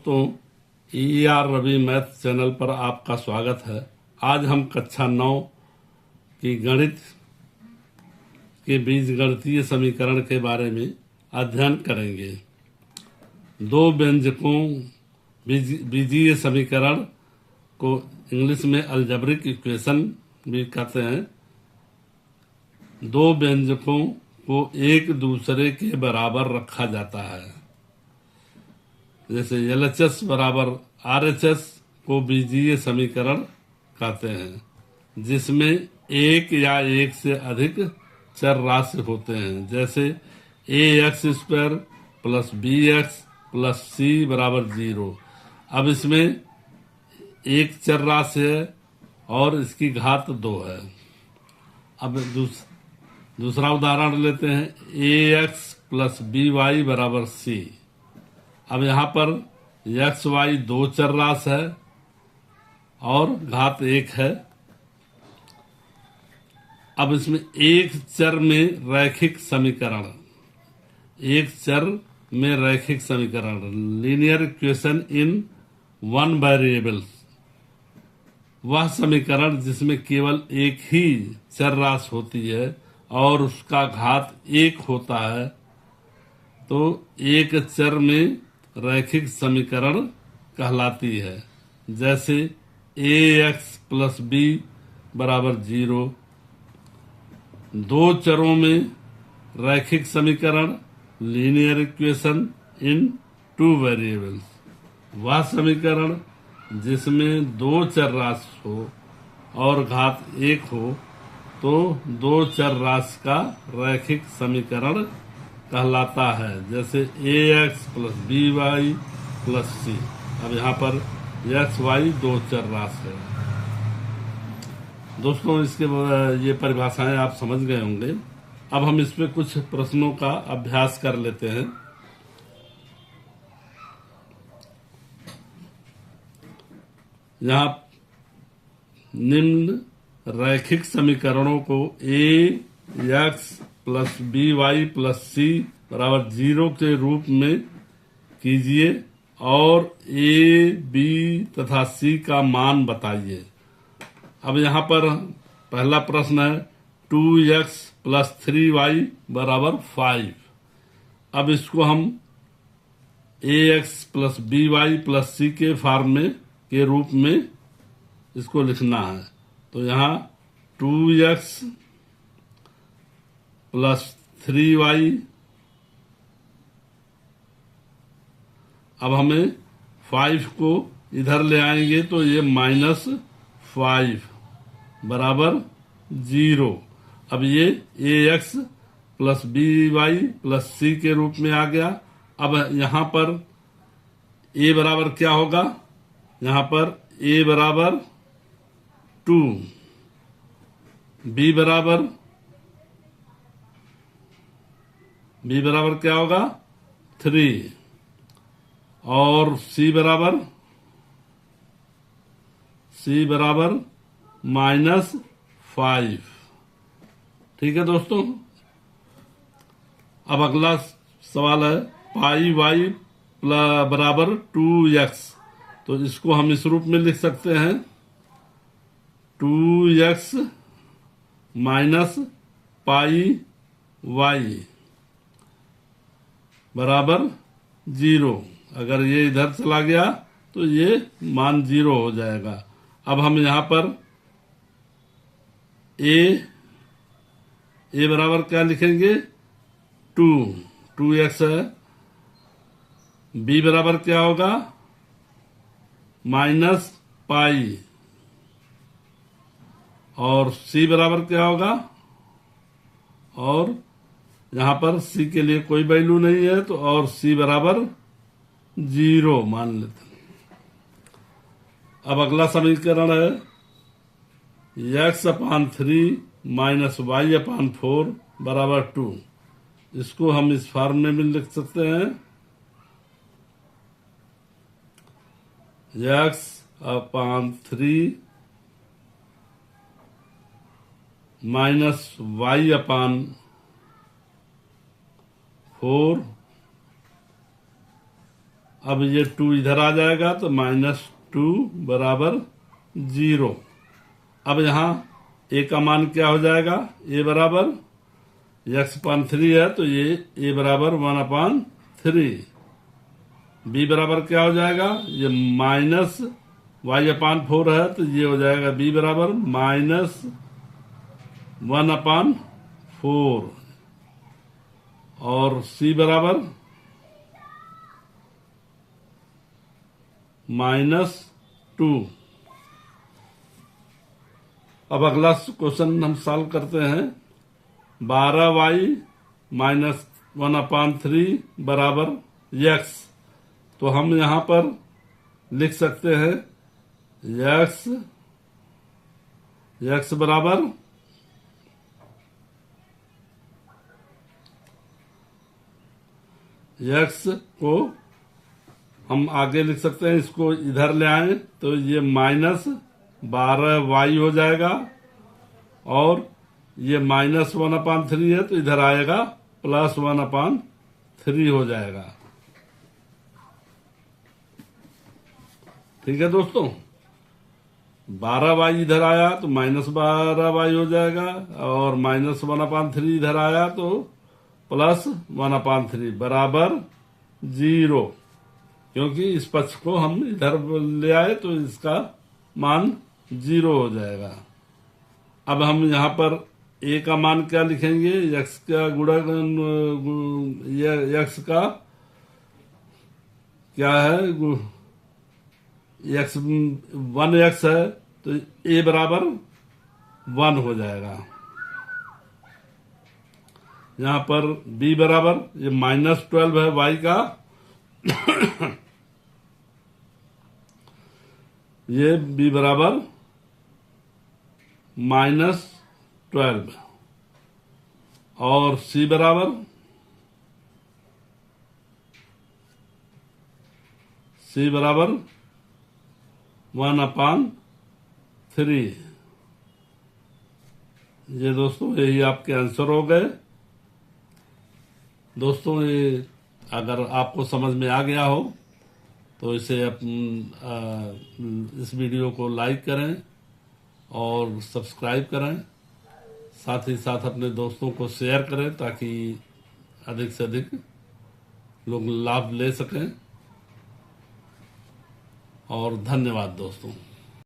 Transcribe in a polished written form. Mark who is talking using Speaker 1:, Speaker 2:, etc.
Speaker 1: दोस्तों, Ravi math channel पर आपका स्वागत है। आज हम कक्षा 9 की गणित के बीजगणितीय समीकरण के बारे में अध्ययन करेंगे। दो व्यंजकों बीजीय समीकरण को इंग्लिश में अलजेब्रिक इक्वेशन भी कहते हैं। दो व्यंजकों को एक दूसरे के बराबर रखा जाता है, जैसे LHS बराबर RHS को बीजीय समीकरण कहते हैं, जिसमें एक या एक से अधिक चर राशि होते हैं, जैसे ax² plus bx plus c बराबर 0। अब इसमें एक चर राशि है और इसकी घात 2 है। अब दूसरा उदाहरण लेते हैं, ax प्लस by बराबर c। अब यहाँ पर x y दो चर राशि है और घात 1 है। अब इसमें एक चर में रैखिक समीकरण linear equation in one variable, वह समीकरण जिसमें केवल एक ही चर राशि होती है और उसका घात 1 होता है, तो एक चर में रैखिक समीकरण कहलाती है। जैसे ax प्लस b बराबर 0। दो चरों में रैखिक समीकरण linear equation in two variables, वह समीकरण जिसमें दो चर राशि हो और घात 1 हो, तो दो चर राशि का रैखिक समीकरण कहलाता है, जैसे ax plus by plus c। अब यहाँ पर x y दो चर राशि है। दोस्तों, इसके ये परिभाषाएं आप समझ गए होंगे। अब हम इस पे कुछ प्रश्नों का अभ्यास कर लेते हैं। यहाँ निम्न रैखिक समीकरणों को ax plus by plus c बराबर 0 के रूप में कीजिए और a, b तथा c का मान बताइए। अब यहाँ पर पहला प्रश्न है 2x प्लस 3y बराबर 5। अब इसको हम ax plus by plus c के फॉर्म में के रूप में इसको लिखना है। तो यहाँ 2x प्लस 3y, अब हमें 5 को इधर ले आएंगे तो ये -5 बराबर 0। अब ये ax plus by plus c के रूप में आ गया। अब यहाँ पर a बराबर क्या होगा? यहाँ पर a बराबर 2, b बराबर क्या होगा? 3 और c बराबर -5। ठीक है दोस्तों। अब अगला सवाल है पाई y बराबर 2x। तो इसको हम इस रूप में लिख सकते हैं 2x माइनस पाई y बराबर 0। अगर ये इधर चला गया तो ये मान 0 हो जाएगा। अब हम यहाँ पर a बराबर क्या लिखेंगे? 2x है। b बराबर क्या होगा? -पाई। और c बराबर क्या होगा? और यहाँ पर c के लिए कोई वैल्यू नहीं है, तो और c बराबर 0 मान लेते हैं। अब अगला समीकरण है x/3 माइनस y/4 बराबर 2। इसको हम इस फॉर्म में भी लिख सकते हैं x/3 माइनस y/4 अब ये 2 इधर आ जाएगा तो -2 बराबर 0। अब यहाँ a का मान क्या हो जाएगा, a बराबर x/3 है तो ये a बराबर 1/3। b बराबर क्या हो जाएगा, ये -y/4 है तो ये हो जाएगा b बराबर -1/4 और c बराबर -2। अब अगला क्वेश्चन हम सॉल्व करते हैं। 12y - 1/3 बराबर x। तो हम यहां पर लिख सकते हैं x बराबर x को हम आगे लिख सकते हैं, इसको इधर ले आए तो ये -12y हो जाएगा और ये -1/3 है तो इधर आएगा +1/3 हो जाएगा। ठीक है दोस्तों, 12y इधर आया तो -12y हो जाएगा और -1/3 इधर आया तो +1/3 बराबर 0, क्योंकि इस पक्ष को हम इधर ले आए तो इसका मान 0 हो जाएगा। अब हम यहाँ पर a का मान क्या लिखेंगे, x का x का क्या है, x 1x है तो a बराबर 1 हो जाएगा। यहाँ पर b बराबर ये -12 है y का ये b बराबर -12 और c बराबर 1/3। ये दोस्तों यही आपके आंसर हो गए। दोस्तों ये अगर आपको समझ में आ गया हो तो इसे इस वीडियो को लाइक करें और सब्सक्राइब करें, साथ ही साथ अपने दोस्तों को शेयर करें ताकि अधिक से अधिक लोग लाभ ले सकें। और धन्यवाद दोस्तों।